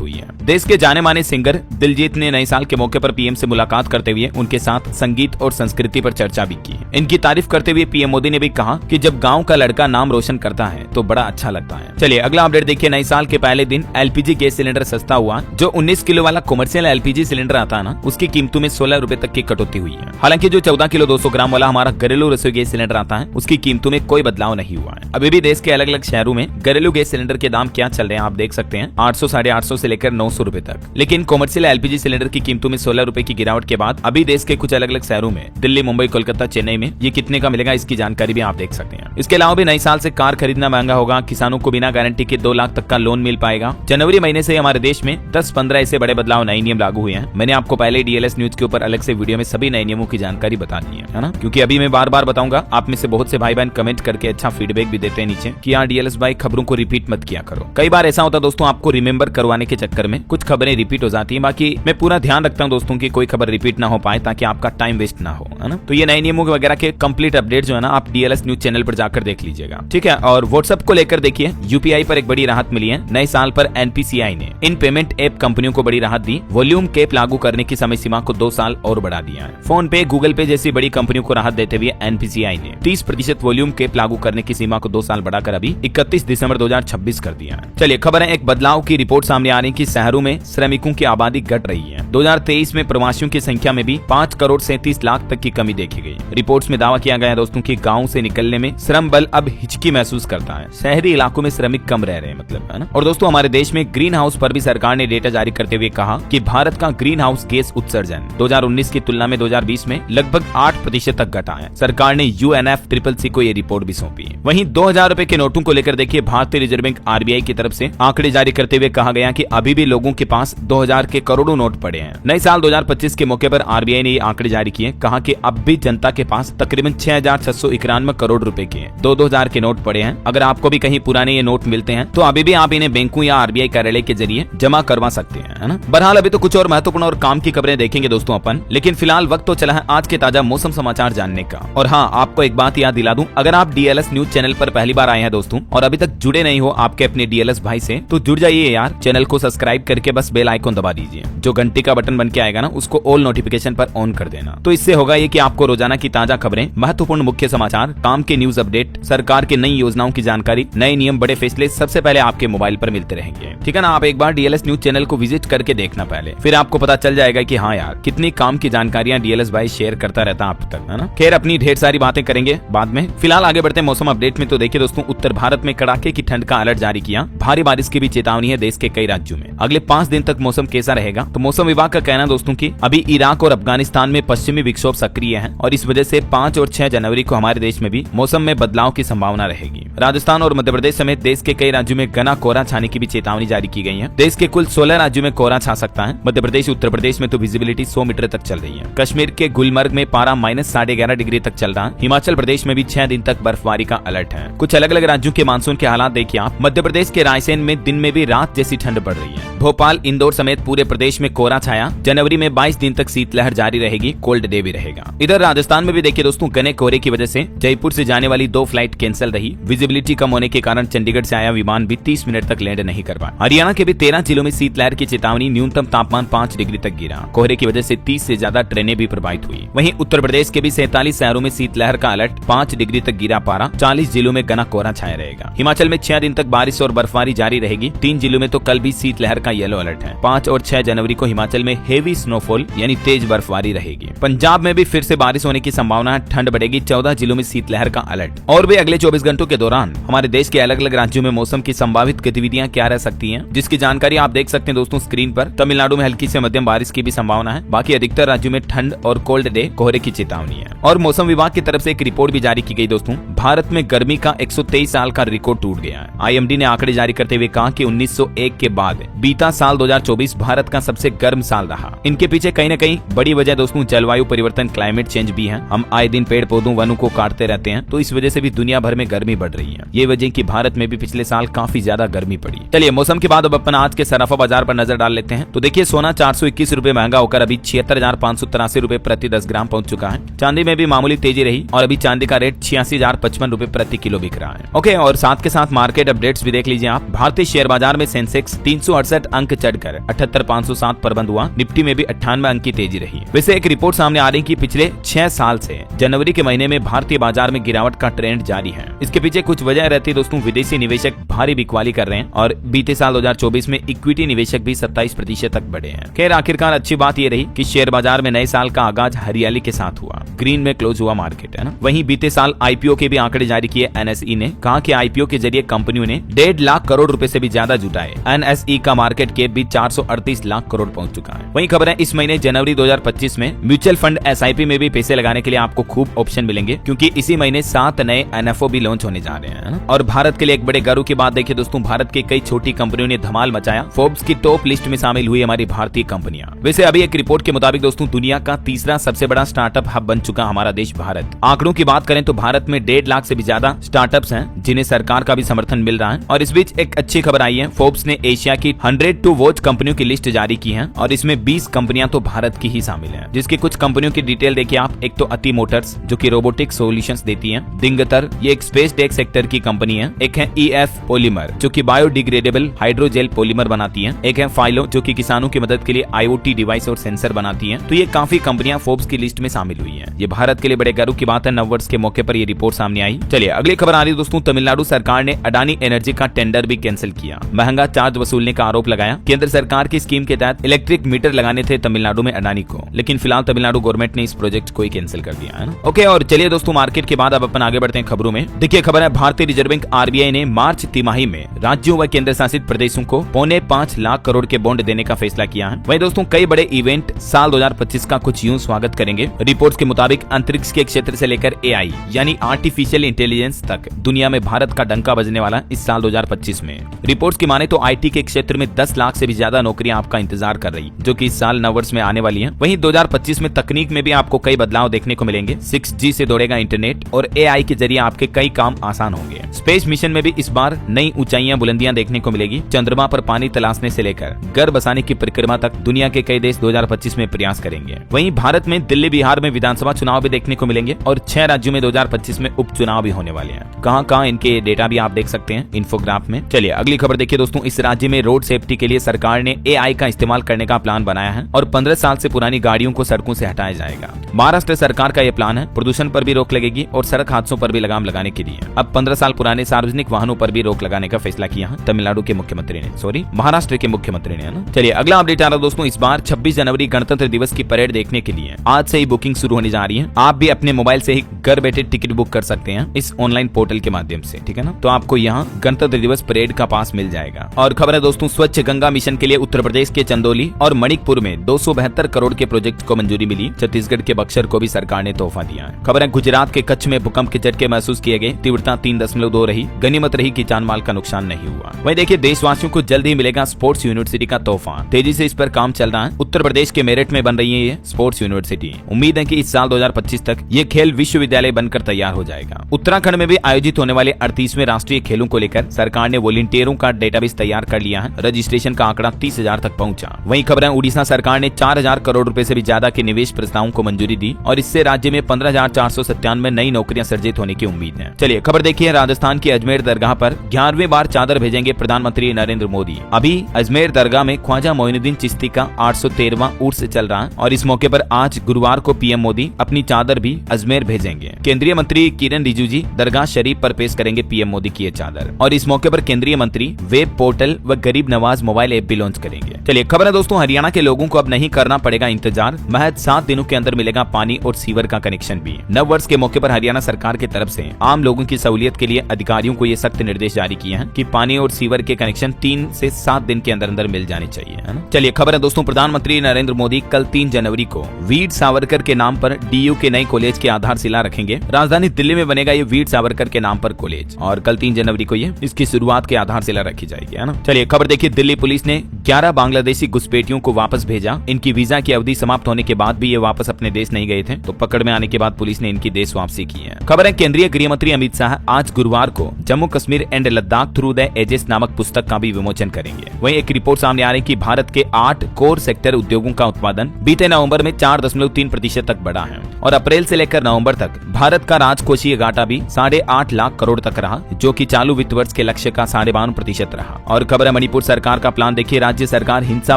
हुई है। देश के जाने माने सिंगर दिलजीत ने नए साल के मौके पर पीएम से मुलाकात करते हुए उनके साथ संगीत और संस्कृति पर चर्चा भी की। इनकी तारीफ करते हुए पीएम मोदी ने भी कहा कि जब गांव का लड़का नाम रोशन करता है तो बड़ा अच्छा लगता है। चलिए अगला अपडेट देखिए। नए साल के पहले दिन एलपीजी गैस सिलेंडर सस्ता हुआ। जो 19 किलो वाला कमर्शियल एलपीजी सिलेंडर आता है ना, उसकी कीमतों में 16 रुपए तक की कटौती हुई है। हालांकि जो 14 किलो 200 ग्राम वाला हमारा घरेलू रसोई गैस सिलेंडर आता है, उसकी कीमतों में कोई बदलाव नहीं हुआ है। अभी भी देश के अलग अलग शहरों में घरेलू गैस सिलेंडर के दाम क्या चल रहे हैं आप देख सकते हैं, 800, 850 से लेकर 900 रुपए तक। लेकिन कमर्शियल एलपीजी सिलेंडर की कीमतों में 16 रुपए की गिरावट के बाद अभी देश के कुछ अलग अलग शहरों में, दिल्ली, मुंबई, कोलकाता, चेन्नई में ये कितने का मिलेगा इसकी जानकारी भी आप देख सकते हैं। इसके अलावा भी नए साल से कार खरीदना महंगा होगा। किसानों को बिना गारंटी के 2 लाख तक का लोन मिल पाएगा। जनवरी महीने से हमारे देश में 10-15 ऐसे बड़े बदलाव, नए नियम लागू हुए हैं। मैंने आपको पहले डीएलएस न्यूज के ऊपर अलग से वीडियो में सभी नए नियमों की जानकारी बता दी है ना, क्योंकि अभी मैं बार बार बताऊंगा। आप में से बहुत से भाई बहन कमेंट करके अच्छा फीडबैक भी देते हैं नीचे कि यार डीएलएस भाई खबरों को रिपीट मत किया करो। कई बार ऐसा होता है दोस्तों, आपको रिमेम्बर करवाने के चक्कर में कुछ खबरें रिपीट हो जाती है। बाकी मैं पूरा ध्यान रखता हूँ दोस्तों की कोई खबर रिपीट ना हो पाए, ताकि आपका टाइम वेस्ट ना हो, है ना। तो ये नए नियमों वगैरह के कंप्लीट अपडेट जो है ना, आप डीएलएस न्यूज चैनल पर जाकर देख लीजिएगा, ठीक है। और व्हाट्सएप को लेकर देखिए, यूपीआई पर एक बड़ी राहत मिली है। नए साल पर एनपीसीआई ने इन पेमेंट ऐप कंपनियों को बड़ी राहत दी। वॉल्यूम कैप लागू करने की समय सीमा को 2 साल और बढ़ा दिया है। फोन पे, गूगल पे जैसी बड़ी कंपनियों को राहत देते हुए एनपीसीआई ने 30% वॉल्यूम कैप लागू करने की सीमा को 2 साल बढ़ाकर अभी 31 दिसंबर 2026 कर दिया है। चलिए खबर है, एक बदलाव की रिपोर्ट सामने आ रही है कि शहरों में श्रमिकों की आबादी घट रही है। 2023 में प्रवासियों की संख्या में भी 5 करोड़ 37 लाख तक की कमी देखी गई। रिपोर्ट्स में दावा किया गया दोस्तों कि गाँव से निकलने में श्रम बल अब हिचकी महसूस करता है। शहरी इलाकों में श्रमिक कम रह रहे हैं, मतलब, है ना। और दोस्तों हमारे देश में ग्रीन हाउस पर भी सरकार ने डेटा जारी करते हुए कहा कि भारत का ग्रीन हाउस गैस उत्सर्जन 2019 की तुलना में 2020 में लगभग 8% तक घटा है। सरकार ने UNFCCC को ये रिपोर्ट भी सौंपी। वहीं 2000 रुपए के नोटों को लेकर देखिए, भारतीय रिजर्व बैंक RBI की तरफ से आंकड़े जारी करते हुए कहा गया कि अभी भी लोगों के पास 2000 के करोड़ों नोट पड़े हैं। नए साल 2025 के मौके पर RBI ने ये आंकड़े जारी किए। कहा कि अब भी जनता के पास तकरीबन 6691 करोड़ रुपए के 2000 के नोट पड़े हैं। अगर आपको भी कहीं पुराने ये नोट मिलते हैं तो अभी भी आप इन्हें बैंकों या RBI कार्यालय के जरिए जमा करवा सकते हैं, है ना। बहरहाल अभी तो कुछ और महत्वपूर्ण और काम की खबरें देखेंगे दोस्तों अपन, लेकिन फिलहाल वक्त तो चला है आज के ताजा मौसम समाचार जानने का। और हाँ, आपको एक बात याद दिला दूं, अगर आप डीएलएस न्यूज चैनल पर पहली बार आए हैं दोस्तों और अभी तक जुड़े नहीं हो आपके अपने डीएलएस भाई से, तो जुड़ जाइए यार। चैनल को सब्सक्राइब करके बस बेल आइकन दबा दीजिए। जो घंटी का बटन बन के आएगा ना, उसको ऑल नोटिफिकेशन पर ऑन कर देना। तो इससे होगा ये कि आपको रोजाना की ताजा खबरें, महत्वपूर्ण मुख्य समाचार, काम के न्यूज अपडेट, सरकार की नई योजनाओं की जानकारी, नए नियम, बड़े फैसले सबसे पहले आपके मोबाइल पर मिलते रहेंगे, ठीक है ना। आप एक बार डीएलएस न्यूज चैनल को विजिट करके देखना पहले, फिर आपको पता चल जाएगा कि हाँ यार, कितनी काम की जानकारियां डीएलएस भाई शेयर करता रहता आप तक, है ना। खैर, अपनी ढेर सारी बातें करेंगे बाद में। फिलहाल आगे बढ़ते हैं मौसम अपडेट में। तो देखिए दोस्तों, उत्तर भारत में कड़ाके की ठंड का अलर्ट जारी किया। भारी बारिश की भी चेतावनी है देश के कई राज्यों में। अगले 5 दिन तक मौसम कैसा रहेगा, तो मौसम विभाग का कहना दोस्तों की अभी इराक और अफगानिस्तान में पश्चिमी विक्षोभ सक्रिय है और इस वजह से 5 और 6 जनवरी को हमारे देश में भी मौसम में बदलाव की संभावना रहेगी। राजस्थान और मध्य प्रदेश समेत देश के कई राज्यों में घना कोहरा छाने की भी चेतावनी जारी की गई है। देश के कुल 16 राज्यों में कोहरा छा सकता है। मध्य प्रदेश, उत्तर प्रदेश में तो विजिबिलिटी 100 मीटर तक चल रही है। कश्मीर के गुलमर्ग में पारा -11.5 डिग्री तक चल रहा है। हिमाचल प्रदेश में भी 6 दिन तक बर्फबारी का अलर्ट है। कुछ अलग अलग राज्यों के मानसून के हालात देखिए आप। मध्य प्रदेश के रायसेन में दिन में भी रात जैसी ठंड पड़ रही है। भोपाल, इंदौर समेत पूरे प्रदेश में कोहरा छाया। जनवरी में 22 दिन तक शीतलहर जारी रहेगी, कोल्ड डे भी रहेगा। इधर राजस्थान में भी देखिए दोस्तों, घने कोहरे की वजह से जयपुर से जाने वाली 2 फ्लाइट कैंसिल रही। विजिबिलिटी कम होने के कारण चंडीगढ़ से आया विमान भी 30 मिनट तक लैंड नहीं कर पाया। हरियाणा के भी 13 जिलों में शीतलहर की चेतावनी, न्यूनतम तापमान 5 डिग्री तक गिरा। कोहरे की वजह से 30 से ज्यादा ट्रेनें भी प्रभावित हुई। वहीं उत्तर प्रदेश के भी 47 शहरों में शीतलहर का अलर्ट, 5 डिग्री तक गिरा पारा। 40 जिलों में घना कोहरा छाया रहेगा। हिमाचल में 6 दिन तक बारिश और बर्फबारी जारी रहेगी। 3 जिलों में तो कल भी शीतलहर का येलो अलर्ट है। 5 और 6 जनवरी को हिमाचल में हेवी स्नोफॉल यानी तेज बर्फबारी रहेगी। पंजाब में भी फिर से बारिश होने की संभावना है, ठंड बढ़ेगी। 14 जिलों में शीतलहर का अलर्ट। और भी अगले 24 घंटों के दौरान हमारे देश के अलग अलग राज्यों में मौसम की संभावित गतिविधियां क्या रह सकती हैं, जिसकी जानकारी आप देख सकते हैं दोस्तों स्क्रीन पर। तमिलनाडु में हल्की से मध्यम बारिश की भी संभावना है। बाकी अधिकतर राज्यों में ठंड और कोल्ड डे, कोहरे की चेतावनी है। और मौसम विभाग की तरफ से एक रिपोर्ट भी जारी की गई दोस्तों। भारत में गर्मी का 123 साल का रिकॉर्ड टूट गया है। IMD ने आंकड़े जारी करते हुए कहा कि 1901 के बाद बीता साल 2024 भारत का सबसे गर्म साल रहा। इनके पीछे कहीं न कहीं बड़ी वजह दोस्तों जलवायु परिवर्तन, क्लाइमेट चेंज भी है। हम आए दिन पेड़ पौधों वनों को काटते रहते हैं, तो इस वजह से भी दुनिया भर में गर्मी बढ़ रही है। ये वजह कि भारत में भी पिछले साल काफी ज्यादा गर्मी पड़ी। चलिए मौसम के बाद अब अपन आज के सराफा बाजार पर नजर डाल लेते हैं। तो देखिए सोना 421 रुपए महंगा होकर अभी 76,583 रुपए प्रति 10 ग्राम पहुंच चुका है। चांदी में भी मामूली तेजी रही और अभी चांदी का रेट 86,055 रुपए प्रति किलो बिक रहा है। ओके, और साथ के साथ मार्केट अपडेट्स भी देख लीजिए आप। भारतीय शेयर बाजार में सेंसेक्स 368 अंक चढ़कर 78,507 पर बंद हुआ। निफ्टी में भी 98 अंक की तेजी रही। वैसे एक रिपोर्ट सामने आ रही कि पिछले 6 साल से जनवरी के महीने में भारतीय बाजार में गिरावट का ट्रेंड जारी है। इसके पीछे कुछ वजह रहती है दोस्तों, विदेशी निवेशक भारी बिकवाली कर रहे हैं और बीते साल 2024 में इक्विटी निवेशक भी 27% तक बढ़े हैं। खैर आखिरकार अच्छी बात यह रही कि शेयर बाजार में नए साल का आगाज हरियाली के साथ हुआ। ग्रीन में क्लोज हुआ मार्केट, है ना। वहीं बीते साल आईपीओ के भी आंकड़े जारी किए एनएसई ने। कहा कि आईपीओ के जरिए कंपनियों ने 1.5 लाख करोड़ रुपए से भी ज्यादा जुटाए। एनएसई का मार्केट कैप भी 438 लाख करोड़ पहुंच चुका है। वहीं खबर है इस महीने जनवरी 2025 में म्यूचुअल फंड एसआईपी में भी पैसे लगाने के लिए आपको खूब ऑप्शन मिलेंगे, क्योंकि इसी महीने 7 नए एनएफओ भी लॉन्च होने जा रहे हैं। और भारत के लिए एक बड़े गर्व की बात देखिए दोस्तों, भारत के कई छोटी कंपनियों ने धमाल मचाया। फोर्ब्स की टॉप लिस्ट में शामिल हुई हमारी भारतीय कंपनियां। वैसे अभी एक रिपोर्ट के मुताबिक दोस्तों दुनिया का तीसरा सबसे बड़ा स्टार्टअप हब बन चुका हमारा देश भारत। आंकड़ों की बात करें तो भारत में 1.5 लाख से भी ज्यादा स्टार्टअप्स हैं, जिन्हें सरकार का भी समर्थन मिल रहा है। और इस बीच एक अच्छी खबर आई है, फोर्ब्स ने एशिया की 100 टू वॉच कंपनियों की लिस्ट जारी की है और इसमें 20 कंपनियां तो भारत की ही शामिल हैं, जिसकी कुछ कंपनियों की डिटेल देखिए आप। एक तो अति मोटर्स जो कि रोबोटिक सॉल्यूशंस देती है। दिंगतर ये एक स्पेस टेक सेक्टर की कंपनी है। एक है ईएफ पॉलीमर जो कि बायोडिग्रेडेबल हाइड्रोजेल पॉलीमर बनाती है। एक है फाइलो जो कि किसानों की मदद के लिए आईओटी डिवाइस और सेंसर बनाती है। तो ये काफी कंपनियां फोर्ब्स की लिस्ट में शामिल हुई हैं। ये भारत के लिए बड़े गर्व की बात है। नववर्ष के मौके पर ये रिपोर्ट सामने आई। चलिए अगली खबर आ रही है दोस्तों, तमिलनाडु सरकार ने अडानी एनर्जी का टेंडर भी कैंसिल किया। महंगा चार्ज वसूलने का आरोप लगाया। केंद्र सरकार की स्कीम के तहत इलेक्ट्रिक मीटर लगाने थे तमिलनाडु में अडानी को, लेकिन फिलहाल तमिलनाडु गवर्नमेंट ने इस प्रोजेक्ट को ही कैंसिल कर दिया है ना। ओके, और चलिए दोस्तों मार्केट के बाद अब अपन आगे बढ़ते हैं खबरों में। देखिए खबर है भारतीय रिजर्व बैंक आरबीआई ने मार्च तिमाही में राज्यों व केंद्र शासित प्रदेशों को 5.25 लाख करोड़ के बॉन्ड देने का फैसला किया है। वहीं दोस्तों कई बड़े इवेंट साल 2025 का कुछ यूं स्वागत करेंगे। रिपोर्ट्स के मुताबिक अंतरिक्ष के क्षेत्र से लेकर एआई यानी आर्टिफिशियल इंटेलिजेंस तक दुनिया में भारत का डंका बजने वाला इस साल 2025 में। रिपोर्ट्स की माने तो आईटी के क्षेत्र में 10 लाख से भी ज्यादा नौकरियां आपका इंतजार कर रही, जो कि इस साल नववर्ष में आने वाली हैं। वहीं 2025 में तकनीक में भी आपको कई बदलाव देखने को मिलेंगे। 6G से दौड़ेगा इंटरनेट और एआई के जरिए आपके कई काम आसान होंगे। स्पेस मिशन में भी इस बार नई ऊंचाइयां बुलंदियां देखने को मिलेगी। चंद्रमा पर पानी तलाशने से लेकर घर बसाने की परिक्रमा तक दुनिया के कई देश 2025 में प्रयास करेंगे। वहीं भारत में दिल्ली बिहार में विधानसभा चुनाव भी देखने को मिलेंगे और 6 राज्यों में 2025 में उपचुनाव भी होने वाले हैं। कहां इनके डेटा भी आप देख सकते हैं इन्फोग्राफ में। चलिए अगली खबर देखिए दोस्तों, इस राज्य में रोड सेफ्टी के लिए सरकार ने एआई का इस्तेमाल करने का प्लान बनाया है और 15 साल से पुरानी गाड़ियों को सड़कों से हटाया जाएगा। महाराष्ट्र सरकार का यह प्लान है। प्रदूषण पर भी रोक लगेगी और सड़क हादसों पर भी लगाम लगाने के लिए अब 15 साल पुराने सार्वजनिक वाहनों पर भी रोक लगाने का फैसला किया है तमिलनाडु के मुख्यमंत्री ने, महाराष्ट्र के मुख्यमंत्री ने, ना। चलिए अगला अपडेट आ रहा है दोस्तों, इस बार 26 जनवरी गणतंत्र दिवस की परेड देखने के लिए आज से ही बुकिंग शुरू होने जा रही है। आप भी अपने मोबाइल से ही घर बैठे टिकट बुक कर सकते हैं इस ऑनलाइन पोर्टल के माध्यम से, ठीक है ना। तो आपको यहाँ गणतंत्र दिवस परेड का पास मिल जाएगा। और खबर है दोस्तों, स्वच्छ गंगा मिशन के लिए उत्तर प्रदेश के चंदौली और मणिकपुर में 272 करोड़ के प्रोजेक्ट को मंजूरी मिली। छत्तीसगढ़ के बक्सर को भी सरकार ने तोहफा दिया है। खबर है गुजरात के कच्छ में भूकंप के झटके महसूस किए गए। तीव्रता 3.2 रही। गनीमत रही कि जान माल का नुकसान नहीं हुआ। वहीं देखिए देशवासियों को जल्द ही मिलेगा स्पोर्ट्स यूनिवर्सिटी का तोहफा। तेजी से इस पर काम चल रहा है। उत्तर प्रदेश के मेरठ में बन रही है ये स्पोर्ट्स यूनिवर्सिटी। उम्मीद है कि इस साल 2025 तक ये खेल विश्वविद्यालय बनकर तैयार हो जाएगा। उत्तराखंड में भी आयोजित होने वाले 38वें राष्ट्रीय खेलों को लेकर सरकार ने वॉलंटियरों का डेटाबेस तैयार कर लिया है। रजिस्ट्रेशन का आंकड़ा 30,000 तक पहुंचा। वहीं खबर है उड़ीसा सरकार ने 4,000 करोड़ रुपए से भी ज्यादा के निवेश प्रस्तावों को मंजूरी दी और इससे राज्य में 15,497 नई नौकरियां सर्जित होने की उम्मीद है। चलिए खबर देखिए, राजस्थान की अजमेर दरगाह पर 11वीं बार चादर भेजेंगे प्रधानमंत्री नरेंद्र मोदी। अभी अजमेर दरगाह में ख्वाजा मोइनुद्दीन चिश्ती का 813वां उर्स चल रहा है और इस मौके पर आज गुरुवार को पीएम मोदी अपनी चादर भी अजमेर भेजेंगे। केंद्रीय मंत्री किरण रिजिजू दरगाह शरीफ पर पेश करेंगे पीएम मोदी की ये चादर और इस मौके पर केंद्रीय मंत्री वेब पोर्टल व गरीब नवाज मोबाइल ऐप भी लॉन्च करेंगे। चलिए खबर है दोस्तों, हरियाणा के लोगों को अब नहीं करना पड़ेगा इंतजार। महज 7 दिनों के अंदर मिलेगा पानी और सीवर का कनेक्शन भी। नव वर्ष के मौके पर हरियाणा सरकार की तरफ से आम लोगों की सहूलियत के लिए अधिकारियों को ये सख्त निर्देश जारी किए हैं कि पानी और सीवर के कनेक्शन 3 से 7 दिन के अंदर अंदर मिल जाने चाहिए, है ना। चलिए खबर है दोस्तों, प्रधानमंत्री नरेंद्र मोदी कल 3 जनवरी को वीर सावरकर के नाम पर डीयू के नए कॉलेज की आधारशिला रखेंगे। राजधानी दिल्ली में बनेगा ये वीर सावरकर के नाम पर कॉलेज और कल 3 जनवरी को ये इसकी शुरुआत की आधारशिला रखी जाएगी, है ना। चलिए खबर देखिए, दिल्ली पुलिस ने 11 बांग्लादेशी घुसपैठियों को वापस भेजा। इनकी वीजा की अवधि समाप्त होने के बाद भी ये वापस अपने देश नहीं गए थे, तो पकड़ में आने के बाद पुलिस ने इनकी देश वापसी की है। खबर है केंद्रीय गृह मंत्री अमित शाह आज गुरुवार को Jammu Kashmir and Ladakh through the ages नामक पुस्तक का भी विमोचन करेंगे। वहीं एक रिपोर्ट सामने आ रही है कि भारत के 8 कोर सेक्टर उद्योगों का उत्पादन बीते नवंबर में 4.3% तक बढ़ा है और अप्रैल से लेकर नवंबर तक भारत का राजकोषीय घाटा भी 8.5 लाख करोड़ तक रहा, जो कि चालू वित्त वर्ष के लक्ष्य का 52% रहा। और खबर है मणिपुर सरकार का प्लान देखिए, राज्य सरकार हिंसा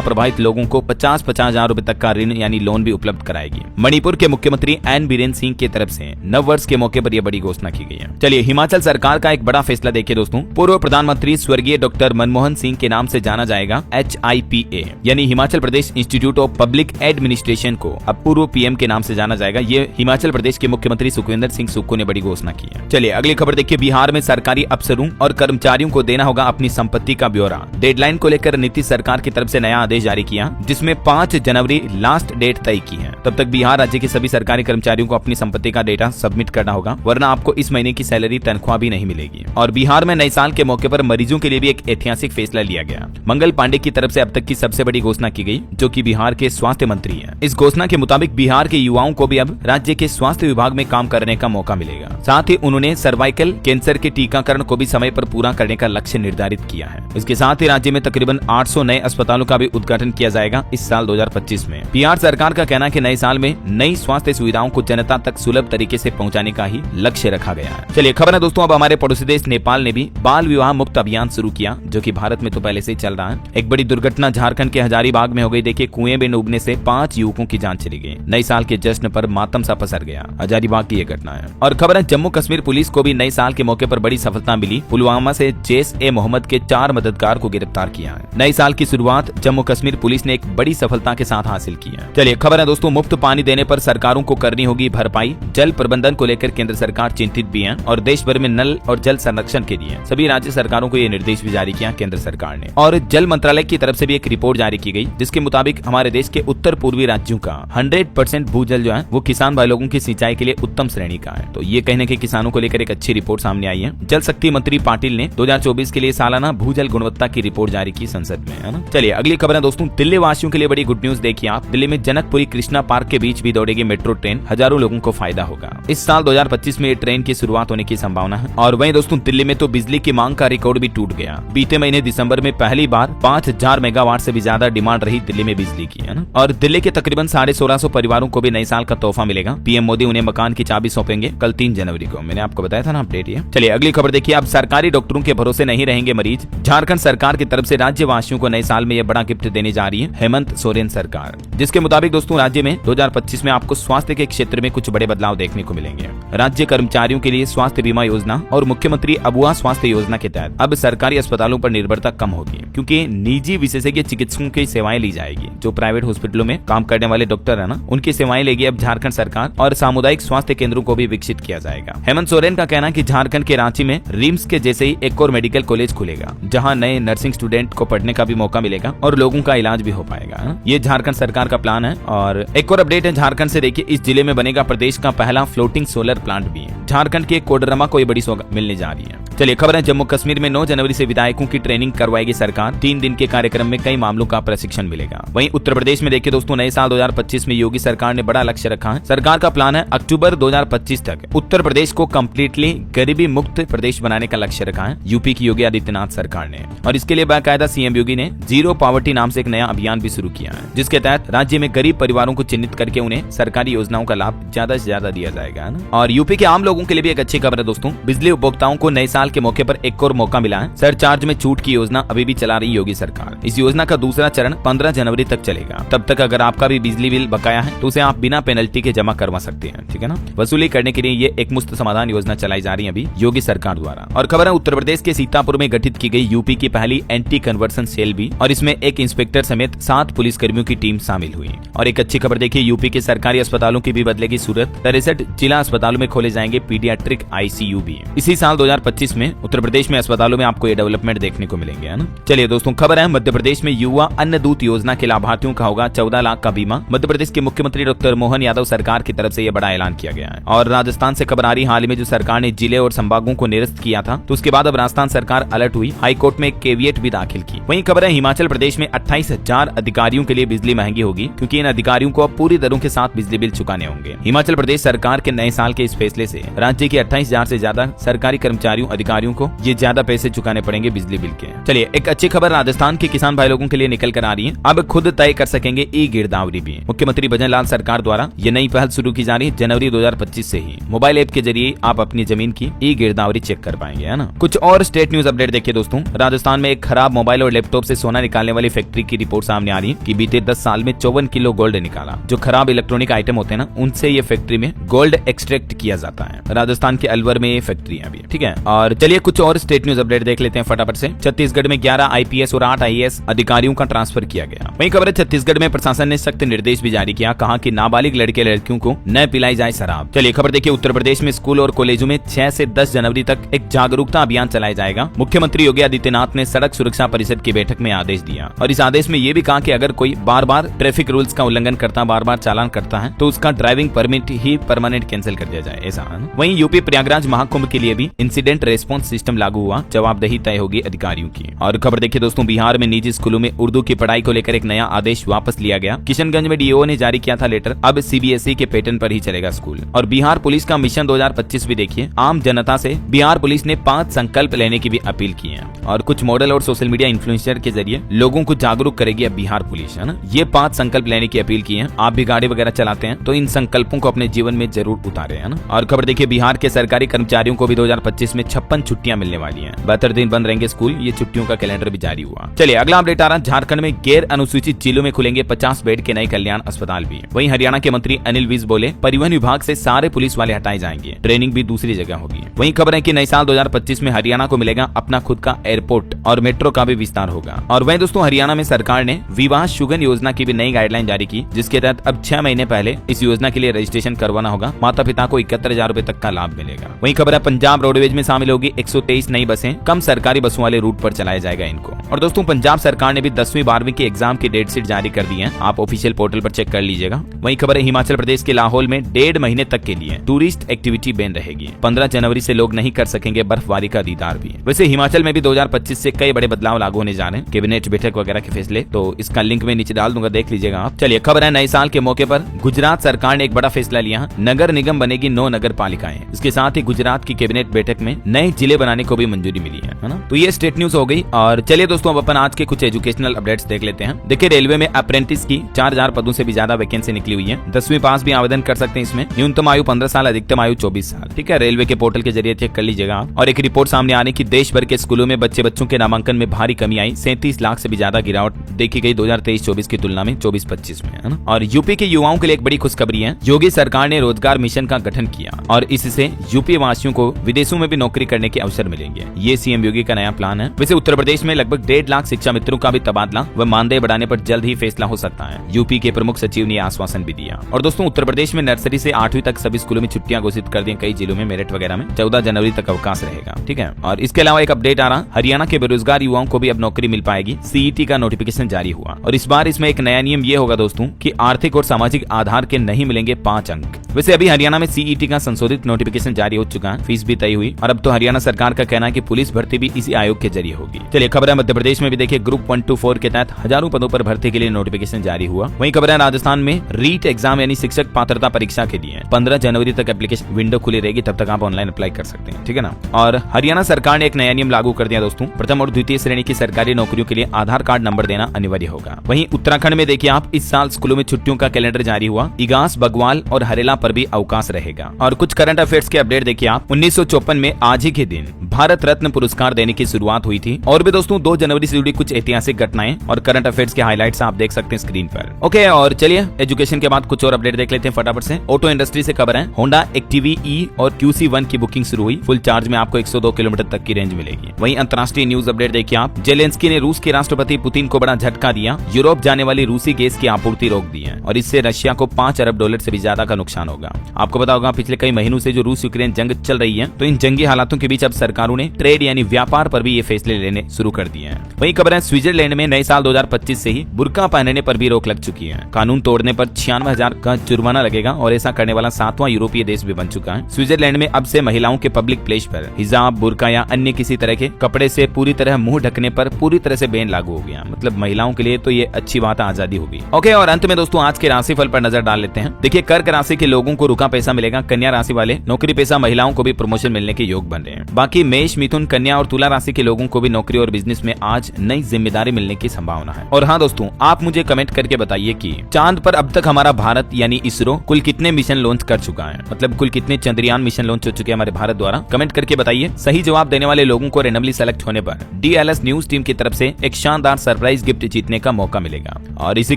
प्रभावित लोगों को 50-50 हजार रूपए तक का ऋण यानी लोन भी उपलब्ध कराएगी। मणिपुर के मुख्यमंत्री एन बीरेन सिंह की तरफ से नव वर्ष के मौके पर यह बड़ी घोषणा की गई है। चलिए हिमाचल सरकार का एक बड़ा फैसला देखिए दोस्तों, पूर्व प्रधानमंत्री स्वर्गीय डॉक्टर मनमोहन सिंह के नाम से जाना जाएगा HIPA यानी Himachal Pradesh institute of public administration को अब पूर्व PM के नाम से जाना जाएगा। ये हिमाचल प्रदेश के मुख्यमंत्री सुखविंदर सिंह सुक्खू ने बड़ी घोषणा की है। चलिए अगली खबर देखिए, बिहार में सरकारी अफसरों और कर्मचारियों को देना होगा अपनी संपत्ति का ब्यौरा। डेडलाइन को लेकर नीतीश सरकार की तरफ से नया आदेश जारी किया, जिसमें 5 जनवरी लास्ट डेट तय की है। तब तक बिहार राज्य के सभी सरकारी कर्मचारियों को अपनी संपत्ति का डेटा सबमिट करना होगा, वरना आपको इस महीने की सैलरी तनख्वाह भी नहीं मिलेगी। और बिहार में नए साल के मौके पर मरीजों के लिए भी एक ऐतिहासिक फैसला लिया गया। मंगल पांडे की तरफ से अब तक की सबसे बड़ी घोषणा की गई, जो कि बिहार के स्वास्थ्य मंत्री हैं। इस घोषणा के मुताबिक बिहार के युवाओं को भी अब राज्य के स्वास्थ्य विभाग में काम करने का मौका मिलेगा। साथ ही उन्होंने सर्वाइकल कैंसर के टीकाकरण को भी समय पर पूरा करने का लक्ष्य निर्धारित किया है। इसके साथ ही राज्य में तकरीबन 800 नए अस्पतालों का भी उद्घाटन किया जाएगा इस साल 2025 में। बिहार सरकार का कहना है कि नए साल में नई स्वास्थ्य सुविधाओं को जनता तक सुलभ तरीके से पहुंचाने का ही लक्ष्य रखा गया है। चलिए खबर है दोस्तों, अब हमारे पड़ोसी देश नेपाल ने भी बाल विवाह मुक्त अभियान शुरू किया, जो कि भारत में तो पहले से ही चल रहा है। एक बड़ी दुर्घटना झारखंड के हजारीबाग में हो गई। देखिए कुएं में डूबने से 5 युवकों की जान चली गई। नए साल के जश्न पर मातम सा पसर गया। हजारीबाग की यह घटना है। और खबर है जम्मू कश्मीर पुलिस को भी नए साल के मौके पर बड़ी सफलता मिली। पुलवामा से जैश-ए-मोहम्मद के 4 मददगार को गिरफ्तार किया है। नए साल की शुरुआत जम्मू कश्मीर पुलिस ने एक बड़ी सफलता के साथ हासिल की है। चलिए खबर है दोस्तों, मुफ्त पानी देने पर सरकारों को करनी होगी भरपाई। जल प्रबंधन को लेकर केंद्र सरकार चिंतित भी है और देश भर में नल और जल संरक्षण के लिए सभी राज्य सरकारों को ये निर्देश भी जारी किया केंद्र सरकार ने। और जल मंत्रालय की तरफ से भी एक रिपोर्ट जारी की गई, जिसके मुताबिक हमारे देश के उत्तर पूर्वी राज्यों का 100% भूजल जो है वो किसान भाई लोगों की सिंचाई के लिए उत्तम श्रेणी का है। तो ये कहने के किसानों को लेकर एक अच्छी रिपोर्ट सामने आई है। जल शक्ति मंत्री पाटिल ने 2024 के लिए सालाना भूजल गुणवत्ता की रिपोर्ट जारी की संसद में, है ना। चलिए अगली खबर है दोस्तों, दिल्ली वासियों के लिए बड़ी गुड न्यूज देखिए आप। दिल्ली में जनकपुरी कृष्णा पार्क के बीच भी दौड़ेगी मेट्रो ट्रेन, हजारों लोगों को फायदा होगा। इस साल 2025 में ये ट्रेन की शुरुआत होने की संभावना है। और वहीं दोस्तों दिल्ली में तो बिजली की मांग का रिकॉर्ड भी टूट गया। बीते महीने दिसंबर में पहली बार 5000 मेगावाट से भी ज्यादा डिमांड रही दिल्ली में बिजली की, है ना। और दिल्ली के तकरीबन 1650 परिवारों को भी नए साल का तोहफा मिलेगा। पीएम मोदी उन्हें मकान की चाबी सौंपेंगे कल 3 जनवरी को। मैंने आपको बताया था ना अपडेट ये। चलिए अगली खबर देखिए, अब सरकारी डॉक्टरों के भरोसे नहीं रहेंगे मरीज। झारखंड सरकार की तरफ से राज्यवासियों को नए साल में यह बड़ा गिफ्ट देने जा रही है हेमंत सोरेन सरकार, जिसके मुताबिक दोस्तों राज्य में 2025 में आपको स्वास्थ्य के क्षेत्र में कुछ बड़े बदलाव देखने को मिलेंगे। राज्य कर्मचारियों के लिए स्वास्थ्य बीमा योजना और मुख्यमंत्री अबुआ स्वास्थ्य योजना के तहत अब सरकारी अस्पतालों पर निर्भरता कम होगी, क्योंकि निजी विशेषज्ञ चिकित्सकों की सेवाएं ली जाएगी। जो प्राइवेट हॉस्पिटलों में काम करने वाले डॉक्टर है ना, उनकी सेवाएं लेगी अब झारखंड सरकार। और सामुदायिक स्वास्थ्य केंद्रों को भी विकसित किया जाएगा। हेमंत सोरेन का कहना है कि झारखंड के रांची में रिम्स के जैसे ही एक और मेडिकल कॉलेज खुलेगा, जहां नए नर्सिंग स्टूडेंट को पढ़ने का भी मौका मिलेगा और लोगों का इलाज भी हो पाएगा। ये झारखंड सरकार का प्लान है। और एक और अपडेट है झारखंड से, देखिए इस जिले में बनेगा प्रदेश का पहला फ्लोटिंग सोलर प्लांट भी है। झारखंड के कोडरमा को ये बड़ी सौगात मिलने जा रही है। चलिए खबर है जम्मू कश्मीर में 9 जनवरी से विधायकों की ट्रेनिंग करवाएगी सरकार। 3 दिन के कार्यक्रम में कई मामलों का प्रशिक्षण मिलेगा। वहीं उत्तर प्रदेश में देखिए दोस्तों, नए साल 2025 में योगी सरकार ने बड़ा लक्ष्य रखा है। सरकार का प्लान है अक्टूबर 2025 तक उत्तर प्रदेश को कम्प्लीटली गरीबी मुक्त प्रदेश बनाने का लक्ष्य रखा है यूपी की योगी आदित्यनाथ सरकार ने। और इसके लिए बाकायदा सीएम योगी ने जीरो पॉवर्टी नाम से एक नया अभियान भी शुरू किया है, जिसके तहत राज्य में गरीब परिवारों को चिन्हित करके उन्हें सरकारी योजनाओं का लाभ ज्यादा से ज्यादा दिया जाएगा। और यूपी के आम लोगों के लिए भी एक अच्छी खबर है दोस्तों, बिजली उपभोक्ताओं को नए साल के मौके पर एक और मौका मिला है। सरचार्ज में छूट की योजना अभी भी चला रही योगी सरकार। इस योजना का दूसरा चरण 15 जनवरी तक चलेगा। तब तक अगर आपका भी बिजली बिल बकाया है तो उसे आप बिना पेनल्टी के जमा करवा सकते हैं, ठीक है ना। वसूली करने के लिए ये एक मुफ्त समाधान योजना चलाई जा रही है अभी योगी सरकार द्वारा। और खबर है उत्तर प्रदेश के सीतापुर में गठित की गई यूपी की पहली एंटी कन्वर्सन सेल भी, और इसमें एक इंस्पेक्टर समेत 7 पुलिसकर्मियों की टीम शामिल हुई। और एक अच्छी खबर देखिए, यूपी के सरकारी अस्पतालों की भी बदलेगी सूरत। 63 जिला अस्पतालों में खोले जाएंगे पीडियाट्रिक ICU भी। इसी साल 2025 में उत्तर प्रदेश में अस्पतालों में आपको ये डेवलपमेंट देखने को मिलेंगे, है ना। चलिए दोस्तों, खबर है मध्य प्रदेश में युवा अन्न दूत योजना के लाभार्थियों का होगा 14 लाख का बीमा। मध्य प्रदेश के मुख्यमंत्री डॉक्टर मोहन यादव सरकार की तरफ से यह बड़ा ऐलान किया गया है। और राजस्थान से खबर आ रही, हाल ही में जो सरकार ने जिले और संभागों को निरस्त किया था, तो उसके बाद अब राजस्थान सरकार अलर्ट हुई, हाईकोर्ट में एक केविएट भी दाखिल की। वहीं खबर है हिमाचल प्रदेश में 28,000 अधिकारियों के लिए बिजली महंगी होगी, क्योंकि इन अधिकारियों को अब पूरी दरों के साथ बिजली बिल चुकाने होंगे। हिमाचल प्रदेश सरकार के नए साल के इस फैसले से राज्य के 28,000 से ज्यादा सरकारी कर्मचारियों अधिकारियों को ये ज्यादा पैसे चुकाने पड़ेंगे बिजली बिल के। चलिए, एक अच्छी खबर राजस्थान के किसान भाई लोगों के लिए निकल कर आ रही है, अब खुद तय कर सकेंगे ई गिरदावरी भी। मुख्यमंत्री भजन लाल सरकार द्वारा ये नई पहल शुरू की जा रही है। जनवरी 2025 से ही मोबाइल ऐप के जरिए आप अपनी जमीन की ई गिरदावरी चेक कर पाएंगे, है ना। कुछ और स्टेट न्यूज अपडेट देखिए दोस्तों। राजस्थान में एक खराब मोबाइल और लैपटॉप से सोना निकालने वाली फैक्ट्री की रिपोर्ट सामने आ रही है कि बीते 10 साल में 54 किलो गोल्ड निकाला। जो खराब इलेक्ट्रॉनिक आइटम होते हैं ना, उनसे ये फैक्ट्री में गोल्ड एक्सट्रैक्ट किया जाता है। राजस्थान के अलवर में ये फैक्ट्री है अभी, ठीक है। और चलिए कुछ और स्टेट न्यूज अपडेट देख लेते हैं फटाफट से। छत्तीसगढ़ में 11 आईपीएस और 8 आईएएस अधिकारियों का ट्रांसफर किया गया। वहीं खबर है छत्तीसगढ़ में प्रशासन ने सख्त निर्देश भी जारी किया, कहा कि नाबालिग लड़के लड़कियों को न पिलाई जाए शराब। चलिए खबर देखिए, उत्तर प्रदेश में स्कूल और कॉलेजों में 6 से 10 जनवरी तक एक जागरूकता अभियान चलाया जाएगा। मुख्यमंत्री योगी आदित्यनाथ ने सड़क सुरक्षा परिषद की बैठक में आदेश दिया और इस आदेश में यह भी कहा कि अगर कोई बार बार ट्रैफिक रूल्स का उल्लंघन करता, बार बार चालान करता है, तो उसका ड्राइविंग परमिट ही परमानेंट कैंसिल कर दिया जाए, ऐसा है। वहीं यूपी प्रयागराज महाकुंभ के लिए भी इंसिडेंट रेस्पॉन्स सिस्टम लागू हुआ, जवाबदेही तय होगी अधिकारियों की। और खबर देखिए दोस्तों, बिहार में निजी स्कूलों में उर्दू की पढ़ाई को लेकर एक नया आदेश वापस लिया गया। किशनगंज में डीओ ने जारी किया था लेटर, अब सीबीएसई के पैटर्न पर ही चलेगा स्कूल। और बिहार पुलिस का मिशन 2025 भी देखिए, आम जनता से बिहार पुलिस ने 5 संकल्प लेने की भी अपील की है और कुछ मॉडल और सोशल मीडिया इन्फ्लुएंसर के जरिए लोगों को जागरूक करेगी अब बिहार पुलिस, है ना। ये 5 संकल्प लेने की अपील की है। आप भी गाड़ी वगैरह चलाते हैं तो इन संकल्पों को अपने जीवन में जरूर उतारे, है ना। और खबर देखिए, बिहार के सरकारी कर्मचारियों को भी 2025 में 56 छुट्टियां मिलने वाली हैं। 72 दिन बंद रहेंगे स्कूल, ये छुट्टियों का कैलेंडर भी जारी हुआ। चलिए अगला अपडेट आ रहा, झारखंड में गैर अनुसूचित जिलों में खुलेंगे 50 बेड के नए कल्याण अस्पताल भी। वहीं हरियाणा के मंत्री अनिल विज बोले, परिवहन विभाग से सारे पुलिस वाले हटाए जाएंगे, ट्रेनिंग भी दूसरी जगह होगी। वहीं खबर है कि नए साल 2025 में हरियाणा को मिलेगा अपना खुद का एयरपोर्ट और मेट्रो का भी विस्तार होगा। और वहीं दोस्तों, हरियाणा में सरकार ने विवाह शुगन योजना की भी नई गाइडलाइन जारी की, जिसके तहत अब 6 महीने पहले इस योजना के लिए रजिस्ट्रेशन करवाना होगा। माता पिता को 71,000 रूपए तक का लाभ मिलेगा। वहीं खबर है, पंजाब रोडवेज में शामिल होगी 123 नई बसें, कम सरकारी बसों वाले रूट पर चलाया जाएगा इनको। और दोस्तों, पंजाब सरकार ने भी 10वीं 12वीं के एग्जाम की डेट शीट जारी कर दी है, आप ऑफिशियल पोर्टल पर चेक कर लीजिएगा। वहीं खबर है, हिमाचल प्रदेश के लाहौल में 1.5 महीने तक के लिए टूरिस्ट एक्टिविटी बैन रहेगी। 15 जनवरी से लोग नहीं कर सकेंगे बर्फबारी का दीदार भी। वैसे हिमाचल में भी 2025 से कई बड़े बदलाव लागू होने जा रहे हैं, कैबिनेट बैठक वगैरह के फैसले, तो इसका लिंक मैं नीचे डाल दूंगा, देख लीजिएगा आप। चलिए खबर है, नए साल के मौके पर गुजरात सरकार ने एक बड़ा फैसला लिया, नगर निगम बनेगी 9 नगर पालिकाएं। इसके साथ ही गुजरात की कैबिनेट बैठक में नए जिले बनाने को भी मंजूरी मिली है ना। तो ये स्टेट न्यूज हो गई। और चलिए दोस्तों, अब अपन आज के कुछ एजुकेशनल अपडेट्स देख लेते हैं। देखिए, रेलवे में अप्रेंटिस की 4000 पदों से भी ज्यादा वैकेंसी निकली हुई है। 10वीं पास भी आवेदन कर सकते हैं इसमें। न्यूनतम आयु 15 साल, अधिकतम आयु 24 साल। ठीक है, रेलवे के पोर्टल के जरिए चेक कर लीजिएगा आप। और एक रिपोर्ट सामने आने की, देश भर के स्कूलों में बच्चों के नामांकन में भारी कमी आई, 37 लाख से भी ज्यादा गिरावट देखी गई 2023-24 की तुलना में 24-25 में, है ना। और यूपी के युवाओं के लिए एक बड़ी खुशखबरी है, योगी सरकार ने रोजगार मिशन का गठन किया और इससे यूपी वासियों को विदेशों में भी नौकरी करने के अवसर मिलेंगे। ये सीएम योगी का नया प्लान है। वैसे उत्तर प्रदेश में लगभग 1.5 लाख शिक्षा मित्रों का भी तबादला व मानदेय बढ़ाने पर जल्द ही फैसला हो सकता है। यूपी के प्रमुख सचिव ने आश्वासन भी दिया। और दोस्तों, उत्तर प्रदेश में नर्सरी से 8वीं तक सभी स्कूलों में छुट्टियां घोषित कर दी, कई जिलों में मेरठ वगैरह में 14 जनवरी तक अवकाश रहेगा। ठीक है, और इसके अलावा एक अपडेट आ रहा, हरियाणा के बेरोजगार युवाओं को भी अब नौकरी मिल पाएगी। सीईटी का नोटिफिकेशन जारी हुआ और इस बार इसमें एक नया नियम ये होगा दोस्तों कि आर्थिक और सामाजिक आधार के नहीं मिलेंगे 5 अंक। वैसे अभी हरियाणा में सीईटी का संशोधित नोटिफिकेशन जारी हो चुका है, फीस भी तय हुई और अब तो हरियाणा सरकार का कहना है कि पुलिस भर्ती भी इसी आयोग के जरिए होगी। चलिए खबर है, मध्य प्रदेश में भी देखिए, ग्रुप 1 to 4 के तहत हजारों पदों पर भर्ती के लिए नोटिफिकेशन जारी हुआ। वहीं खबर है, राजस्थान में रीट एग्जाम यानी शिक्षक पात्रता परीक्षा के लिए 15 जनवरी तक एप्लीकेशन विंडो खुली रहेगी, तब तक आप ऑनलाइन अप्लाई कर सकते हैं। ठीक है ना। और हरियाणा सरकार ने एक नया नियम लागू कर दिया दोस्तों, प्रथम और द्वितीय श्रेणी की सरकारी नौकरियों के लिए आधार कार्ड नंबर देना अनिवार्य होगा। वहीं उत्तराखंड में देखिए आप, इस साल स्कूलों में छुट्टियों का कैलेंडर जारी हुआ, इगास, बगवाल और हरेला पर भी अवकाश रहेगा। और कुछ करंट अफेयर्स के अपडेट देखिए आप, 1954 में आज ही के दिन भारत रत्न पुरस्कार देने की शुरुआत हुई थी। और भी दोस्तों 2 जनवरी से जुड़ी कुछ ऐतिहासिक घटनाएं और करंट अफेयर्स के हाइलाइट्स आप देख सकते हैं स्क्रीन पर। ओके, और चलिए एजुकेशन के बाद कुछ और अपडेट देख लेते हैं फटाफट से। ऑटो इंडस्ट्री से खबर है, होंडा एक्टिवी ई और QC1 की बुकिंग शुरू हुई, फुल चार्ज में आपको 102 किलोमीटर तक की रेंज मिलेगी। वहीं अंतर्राष्ट्रीय न्यूज अपडेट देखिए आप, जेलेंस्की ने रूस के राष्ट्रपति पुतिन को बड़ा झटका दिया, यूरोप जाने वाली रूसी गैस की आपूर्ति रोक दी है। और इससे रशिया को 5 अरब डॉलर से भी ज्यादा का नुकसान होगा। आपको पता होगा पिछले कई महीनों से जो रूस यूक्रेन जंग चल रही है, तो इन जंगी हालातों के बीच अब सरकारों ने ट्रेड यानी व्यापार पर भी ये फैसले लेने शुरू कर दिए हैं। वही खबर है स्विट्जरलैंड में नए साल 2025 से ही बुर्का पहनने पर भी रोक लग चुकी है। कानून तोड़ने पर 96,000 का जुर्माना लगेगा और ऐसा करने वाला 7वां यूरोपीय देश भी बन चुका है। स्विट्जरलैंड में अब से महिलाओं के पब्लिक प्लेस पर हिजाब, बुर्का या अन्य किसी तरह के कपड़े से पूरी तरह मुंह ढकने पर पूरी तरह से बैन लागू हो गया। मतलब महिलाओं के लिए तो ये अच्छी बात है, आजादी होगी। ओके, और अंत में दोस्तों आज के राशिफल पर नजर डाल लेते हैं। देखिए, कर्क राशि के लोगों को रुका पैसा मिलेगा। कन्या राशि वाले नौकरी पेशा महिलाओं को भी प्रमोशन मिलने के योग बन रहे हैं। बाकी मेष, मिथुन, कन्या और तुला राशि के लोगों को भी नौकरी और बिजनेस में आज नई जिम्मेदारी मिलने की संभावना है। और हाँ दोस्तों, आप मुझे कमेंट करके बताइए कि चांद पर अब तक हमारा भारत यानी इसरो कुल कितने मिशन लॉन्च कर चुका है, मतलब कुल कितने चंद्रयान मिशन लॉन्च हो चुके हैं हमारे भारत द्वारा। कमेंट करके बताइए। सही जवाब देने वाले लोगों को रैंडमली सेलेक्ट होने पर DLS न्यूज टीम की तरफ से एक शानदार सरप्राइज गिफ्ट जीतने का मौका मिलेगा। और इसी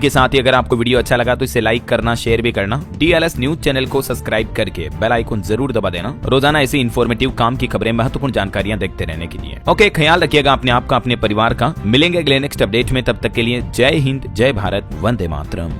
के साथ ही अगर आपको वीडियो अच्छा लगा तो इसे लाइक करना, शेयर भी करना। DLS न्यूज चैनल को सब्सक्राइब करके बेल आइकन जरूर दबा देना रोजाना ऐसी इन्फॉर्मेटिव काम की खबरें, महत्वपूर्ण जानकारियां देखते रहने के लिए। ओके, ख्याल रखिएगा अपने आप का, अपने परिवार का। मिलेंगे अगले नेक्स्ट अपडेट में, तब तक के लिए जय हिंद, जय भारत, वंदे मातरम।